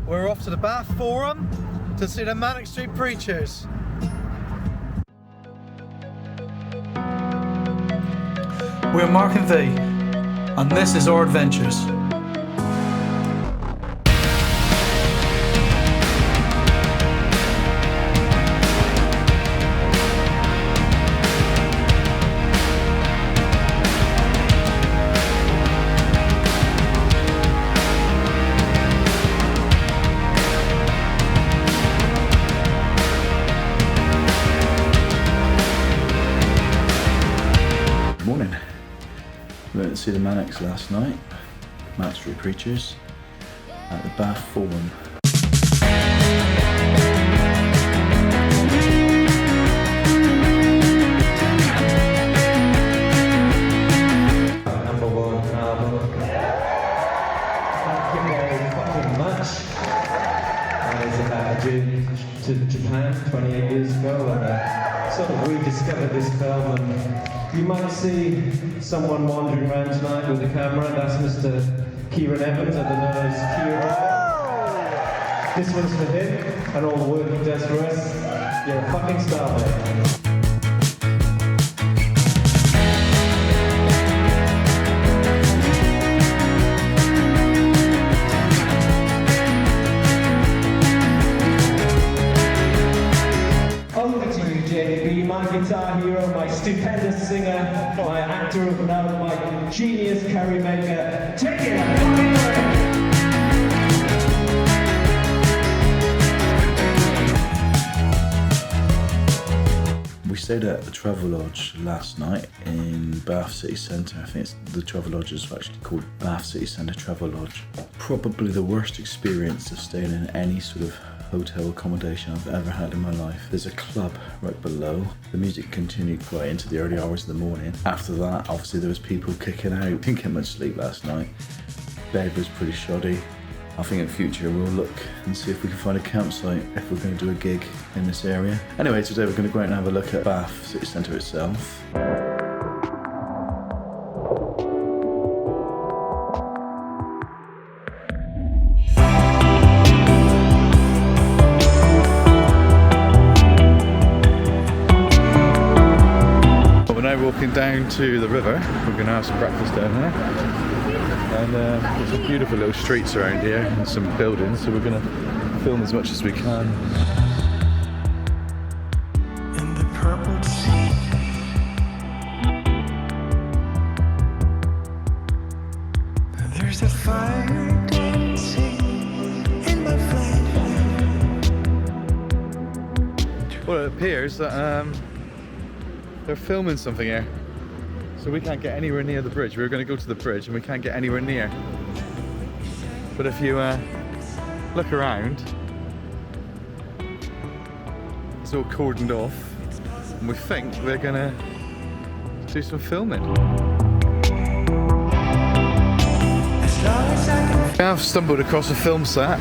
we're off to the Bath Forum to see the Manic Street Preachers. We're Mark and V, and this is our adventures. Morning. We went to see the Manics last night, Manic Street Preachers, at the Bath Forum. Number one album. Thank you very fucking much. I was about to do to Japan 28 years ago and sort of rediscovered this film, and you might see someone wandering around tonight with a camera. That's Mr. Kieran Evans, I don't know as Kieran. This one's for him and all the work he does for us. You're a fucking star, mate. My guitar hero, my stupendous singer, my actor of note, my genius curry maker. Take it! We stayed at the Travelodge last night in Bath City Centre. I think the Travelodge is actually called Bath City Centre Travelodge. Probably the worst experience of staying in any sort of hotel accommodation I've ever had in my life. There's a club right below. The music continued quite into the early hours of the morning. After that, obviously there was people kicking out. Didn't get much sleep last night. Bed was pretty shoddy. I think in future we'll look and see if we can find a campsite if we're going to do a gig in this area. Anyway, today we're going to go out and have a look at Bath City Centre itself. Walking down to the river. We're going to have some breakfast down there, and there's some beautiful little streets around here and some buildings, so we're going to film as much as we can. In the purple sea, there's a fire dancing in my flame. Well, it appears that they're filming something here, so we can't get anywhere near the bridge. We were going to go to the bridge and we can't get anywhere near. But if you look around, it's all cordoned off, and we think we're going to do some filming. I've stumbled across a film set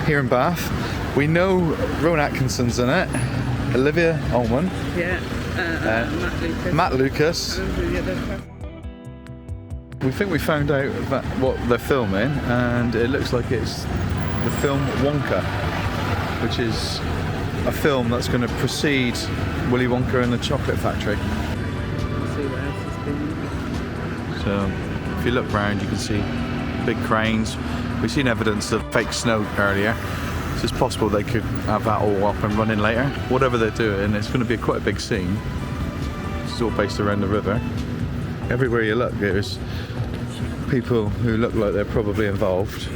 here in Bath. We know Rowan Atkinson's in it, Olivia Ullman. Yeah. Matt Lucas. We think we found out what they're filming, and it looks like it's the film Wonka, which is a film that's going to precede Willy Wonka and the Chocolate Factory. So if you look round, you can see big cranes. We've seen evidence of fake snow earlier. So it's possible they could have that all up and running later. Whatever they're doing, it's going to be quite a big scene. It's all based around the river. Everywhere you look, there's people who look like they're probably involved.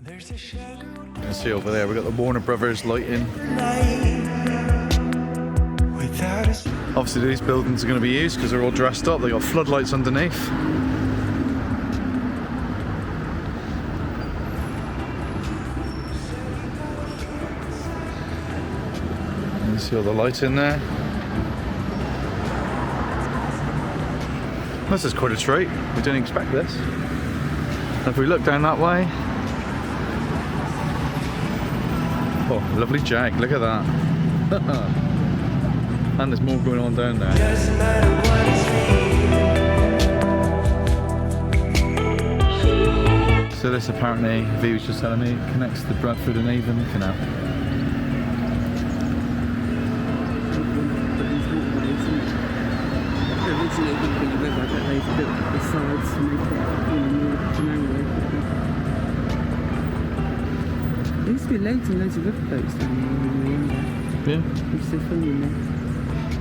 You can see over there, we've got the Warner Brothers lighting. Obviously these buildings are going to be used because they're all dressed up. They've got floodlights underneath. You see all the lights in there. This is quite a treat. We didn't expect this. And if we look down that way, oh, lovely jag, look at that. And there's more going on down there. Doesn't matter what it's So this apparently, V was just telling me, connects the Bradford and Avon Canal. Originally it would have been a river, but they've built the sides to make it more narrow. There used to be loads and loads of riverboats down there when we were younger. Yeah, I'm still filming there.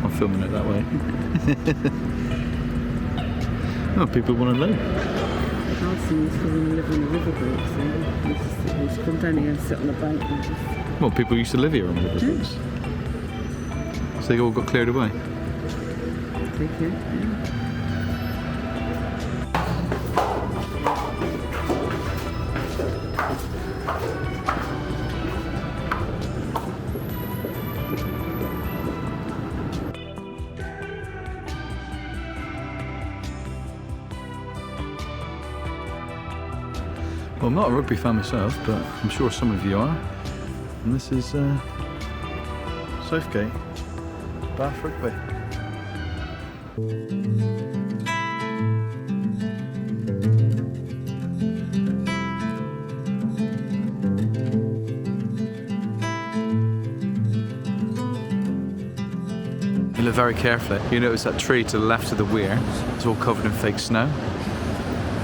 I'm filming it that way. Oh, people want to live. Carson used to want to live on a riverboat, so they used to come down here and sit on a bank and just... Well, people used to live here on riverboats. So they all got cleared away. take it, yeah. Well, I'm not a rugby fan myself, but I'm sure some of you are. And this is Southgate, Bath Rugby. You look very carefully. You notice that tree to the left of the weir is all covered in fake snow.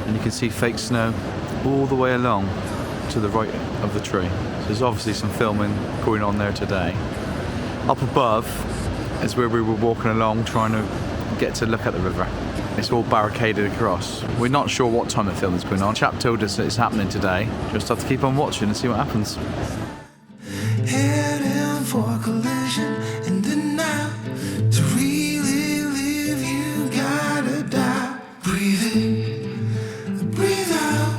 And you can see fake snow all the way along to the right of the tree. So there's obviously some filming going on there today. Up above is where we were walking along trying to get to look at the river. It's all barricaded across. We're not sure what time the film is going on. Chap told us that it's happening today. Just have to keep on watching and see what happens. Heading for a collision in the night. To really live, you gotta die. Breathe in, breathe out.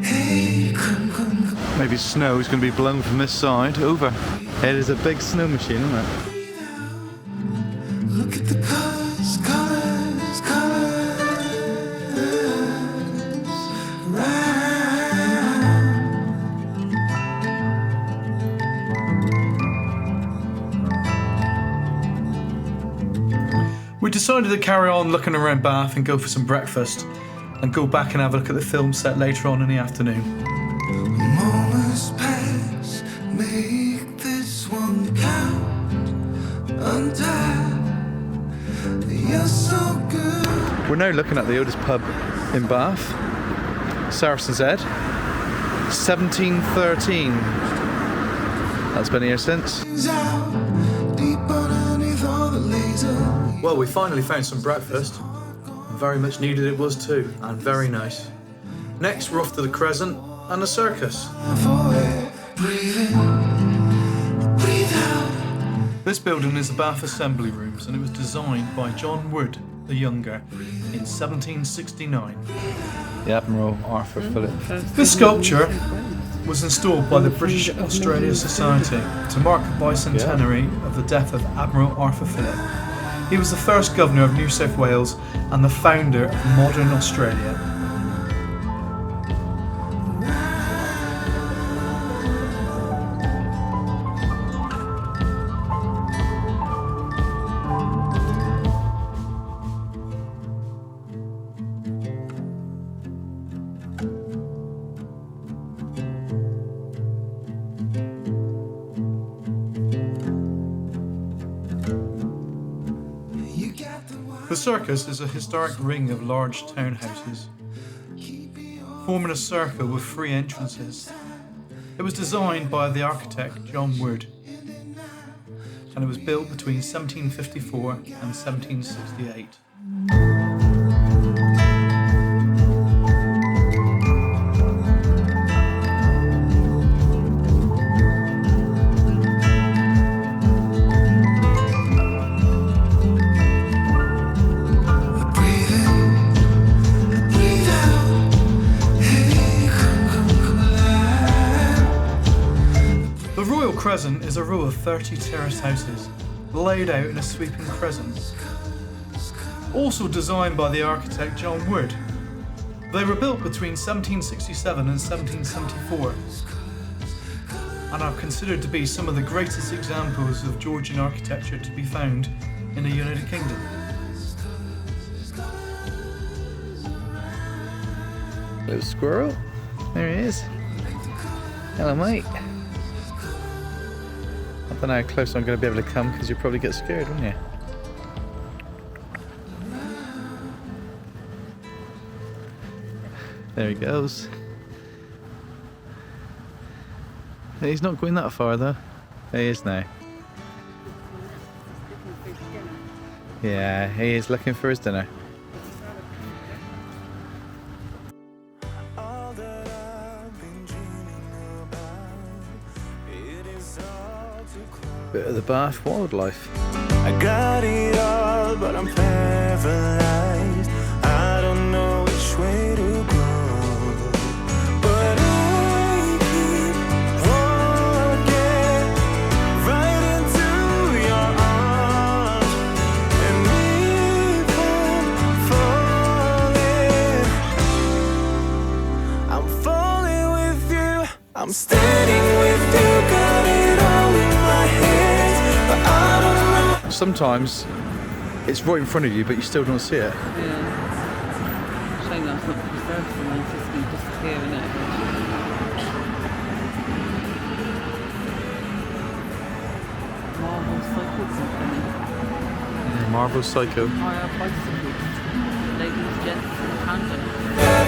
Hey, come, come, come. Maybe snow is going to be blown from this side over. It is a big snow machine, isn't it? Breathe out. Look at the colors, colors, colors. Round. We decided to carry on looking around Bath and go for some breakfast and go back and have a look at the film set later on in the afternoon. Moments pass, make this one count. Untie, you're so good. We're now looking at the oldest pub in Bath, Saracen's Head, 1713. That's been here since. Out, deep underneath all the laser. Well, we finally found some breakfast. Very much needed it was too, and very nice. Next, we're off to the Crescent and the Circus. Breathe in, breathe out. This building is the Bath Assembly Rooms, and it was designed by John Wood the Younger in 1769. The Admiral Arthur Phillip. This sculpture was installed by the British Australia Society to mark the bicentenary of the death of Admiral Arthur Phillip. He was the first governor of New South Wales and the founder of modern Australia. The Circus is a historic ring of large townhouses, forming a circle with 3 entrances. It was designed by the architect John Wood, and it was built between 1754 and 1768. The Royal Crescent is a row of 30 terraced houses, laid out in a sweeping crescent. Also designed by the architect John Wood. They were built between 1767 and 1774. and are considered to be some of the greatest examples of Georgian architecture to be found in the United Kingdom. Little squirrel. There he is. Hello, mate. I don't know how close I'm going to be able to come because you'll probably get scared, wouldn't you? There he goes. He's not going that far though. He is now. Yeah, he is looking for his dinner. Bit of the Bath wildlife. I got it all, but I'm paralyzed. I don't know which way to go. But I keep walking right into your arms. And if I'm falling with you. I'm standing with you, got it all in my hands. But I don't know. Sometimes it's right in front of you, but you still don't see it. Yeah. Shame that's not preserved for me, it's just going to disappear, innit? Marvel Cycle Company. Marvel Psycho. Hire bicycles. Ladies, gents, and tandem.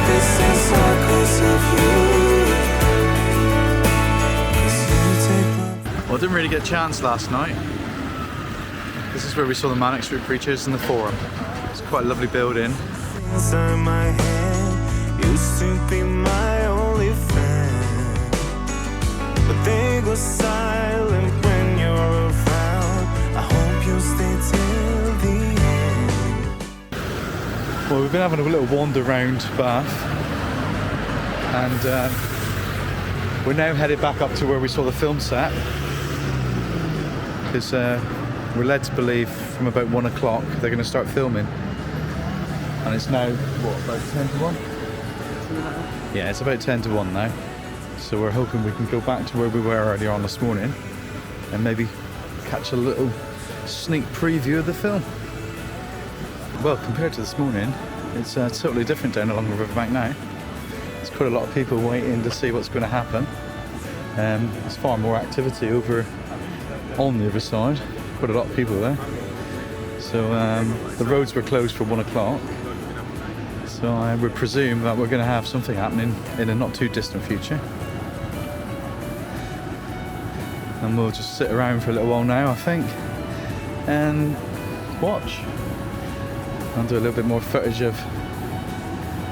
This is circus of you. Well, I didn't really get a chance last night. This is where we saw the Manic Street Preachers in the Forum. It's quite a lovely building. Inside my head used to be my only friend, but they go silent when you're around. I hope you'll stay till the end. Well, we've been having a little wander around Bath, and we're now headed back up to where we saw the film set, because we're led to believe from about 1 o'clock they're going to start filming, and it's now what, about 10 to 1? Yeah, it's about 10 to 1 now, so we're hoping we can go back to where we were earlier on this morning and maybe catch a little sneak preview of the film. Well, compared to this morning, it's totally different down along the riverbank now. There's quite a lot of people waiting to see what's going to happen. There's far more activity over on the other side. Quite a lot of people there. So the roads were closed for 1 o'clock. So I would presume that we're going to have something happening in a not too distant future. And we'll just sit around for a little while now, I think, and watch. I'll do a little bit more footage of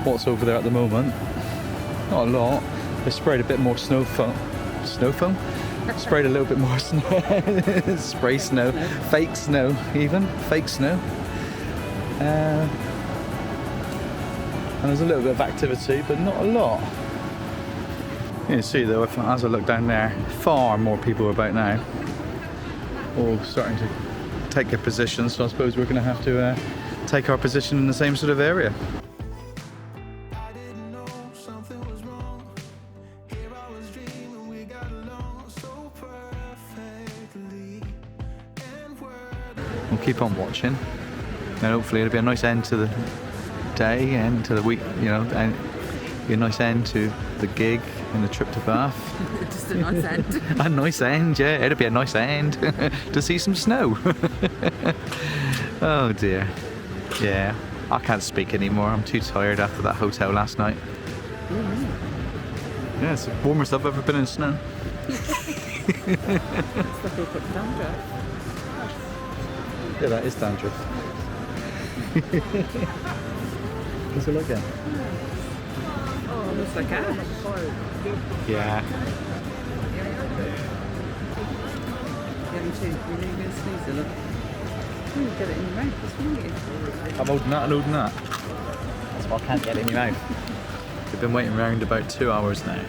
what's over there at the moment. Not a lot. They sprayed a bit more snow foam. Snow foam? Sprayed a little bit more snow. Spray snow. Fake snow, even. Fake snow. And there's a little bit of activity, but not a lot. You can see though, as I look down there, far more people are about now. All starting to take their positions, so I suppose we're going to have to take our position in the same sort of area. We'll keep on watching, and hopefully it'll be a nice end to the day, end to the week, you know, and be a nice end to the gig and the trip to Bath. Just a nice end. A nice end, yeah, it'll be a nice end to see some snow. Oh dear. Yeah, I can't speak anymore. I'm too tired after that hotel last night. Yeah, it's the warmest I've ever been in snow. It's like we've got dandruff. Yeah, that is dandruff. What's it like it? Oh, it looks like ash. Yeah. You're really going to squeeze it, look. You get it in your mouth, it's really. I'm holding that and holding that. That's why I can't get it in your mouth. We've been waiting around about 2 hours now.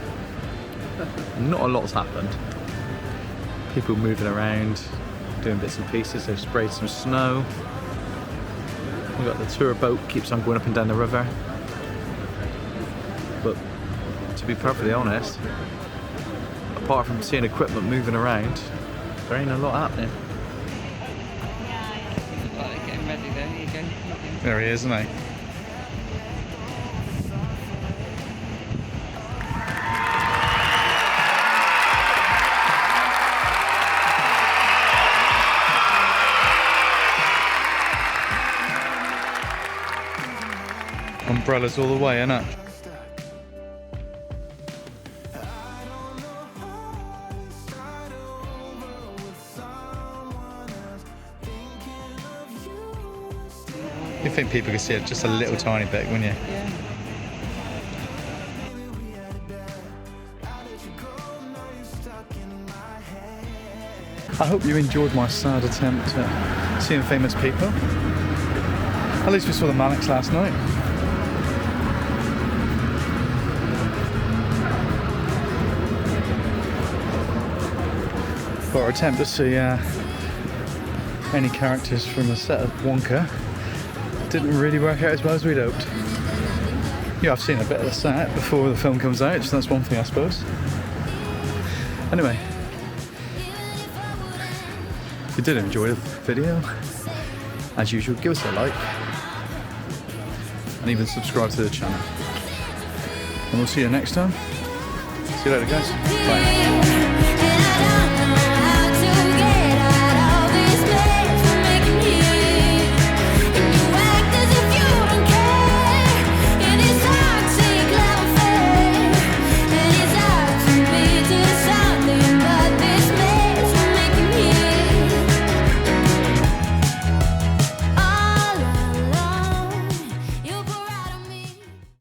Not a lot's happened. People moving around, doing bits and pieces. They've sprayed some snow. We've got the tour boat keeps on going up and down the river. But to be perfectly honest, apart from seeing equipment moving around, there ain't a lot happening. Getting ready there, you go. There he is, isn't he? Umbrellas all the way, innit? You think people could see it just a little tiny bit, wouldn't you? Yeah. I hope you enjoyed my sad attempt at seeing famous people. At least we saw the Manics last night. But our attempt to see any characters from the set of Wonka didn't really work out as well as we'd hoped. Yeah, I've seen a bit of the set before the film comes out, so that's one thing I suppose. Anyway, if you did enjoy the video, as usual, give us a like and even subscribe to the channel. And we'll see you next time. See you later, guys. Bye.